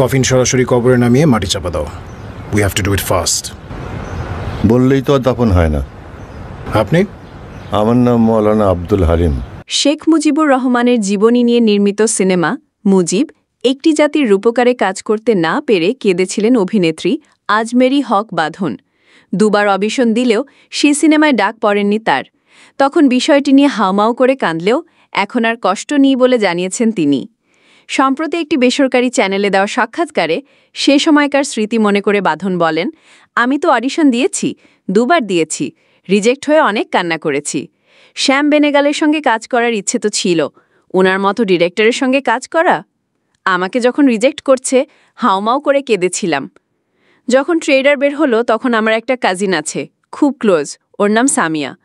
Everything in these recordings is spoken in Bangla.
কফিন সরাসরি কবরে নামিয়ে মাটি চাপা দাও। We have to do it fast. বললেই তো দাফন হয় না। আপনি? আমার নাম মৌলানা আব্দুল হালিম। শেখ মুজিবুর রহমানের জীবনী নিয়ে নির্মিত সিনেমা মুজিব একটি জাতির রূপকারে কাজ করতে না পেরে কেঁদেছিলেন অভিনেত্রী আজমেরি হক বাঁধন। দুবার অডিশন দিলেও সে সিনেমায় ডাক পড়েননি তার। তখন বিষয়টি নিয়ে হাউমাউ করে কাঁদলেও এখন আর কষ্ট নেই বলে জানিয়েছেন তিনি। সম্প্রতি একটি বেসরকারি চ্যানেলে দেওয়া সাক্ষাৎকারে সে সময়কার স্মৃতি মনে করে বাঁধন বলেন, আমি তো অডিশন দিয়েছি, দুবার দিয়েছি, রিজেক্ট হয়ে অনেক কান্না করেছি। শ্যাম বেনেগালের সঙ্গে কাজ করার ইচ্ছে তো ছিল, ওনার মতো ডিরেক্টরের সঙ্গে কাজ করা। আমাকে যখন রিজেক্ট করছে হাউমাউ করে কেঁদেছিলাম। যখন ট্রেলার বের হলো তখন আমার একটা কাজিন আছে, খুব ক্লোজ, ওর নাম সামিয়া।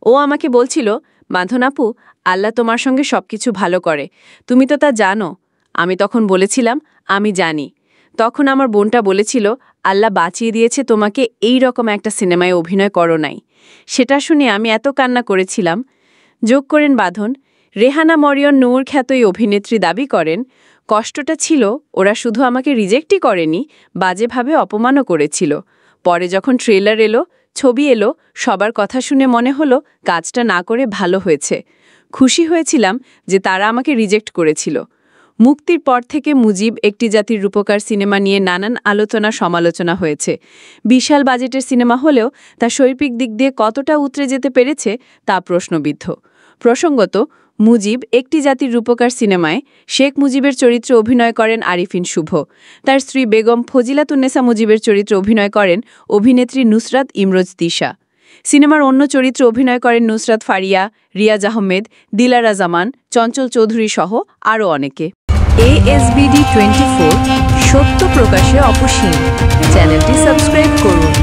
ও আমাকে বলছিল, বাঁধন আপু, আল্লাহ তোমার সঙ্গে সব কিছু ভালো করে, তুমি তো তা জানো। আমি তখন বলেছিলাম, আমি জানি। তখন আমার বোনটা বলেছিল, আল্লাহ বাঁচিয়ে দিয়েছে তোমাকে এই রকম একটা সিনেমায় অভিনয় করো নাই। সেটা শুনে আমি এত কান্না করেছিলাম। যোগ করেন বাঁধন, রেহানা মরিয়ন নূর খ্যাত এই অভিনেত্রী দাবি করেন, কষ্টটা ছিল ওরা শুধু আমাকে রিজেক্টই করেনি, বাজেভাবে অপমানও করেছিল। পরে যখন ট্রেলার এলো, ছবি এলো, সবার কথা শুনে মনে হলো কাজটা না করে ভালো হয়েছে। খুশি হয়েছিলাম যে তারা আমাকে রিজেক্ট করেছিল। মুক্তির পর থেকে মুজিব একটি জাতির রূপকার সিনেমা নিয়ে নানান আলোচনা সমালোচনা হয়েছে। বিশাল বাজেটের সিনেমা হলেও তা শৈল্পিক দিক দিয়ে কতটা উতরে যেতে পেরেছে তা প্রশ্নবিদ্ধ। প্রসঙ্গত, মুজিব একটি জাতির রূপকার সিনেমায় শেখ মুজিবের চরিত্রে অভিনয় করেন আরিফিন শুভ। তার স্ত্রী বেগম ফজিলাতুন্নেসা মুজিবের চরিত্রে অভিনয় করেন অভিনেত্রী নুসরাত ইমরোজ তিশা। সিনেমার অন্য চরিত্রে অভিনয় করেন নুসরাত ফারিয়া, রিয়াজ আহমেদ, দিলারা জামান, চঞ্চল চৌধুরী সহ আরও অনেকে। ASBD24 সত্য প্রকাশে অপসীম। চ্যানেলটি সাবস্ক্রাইব করুন।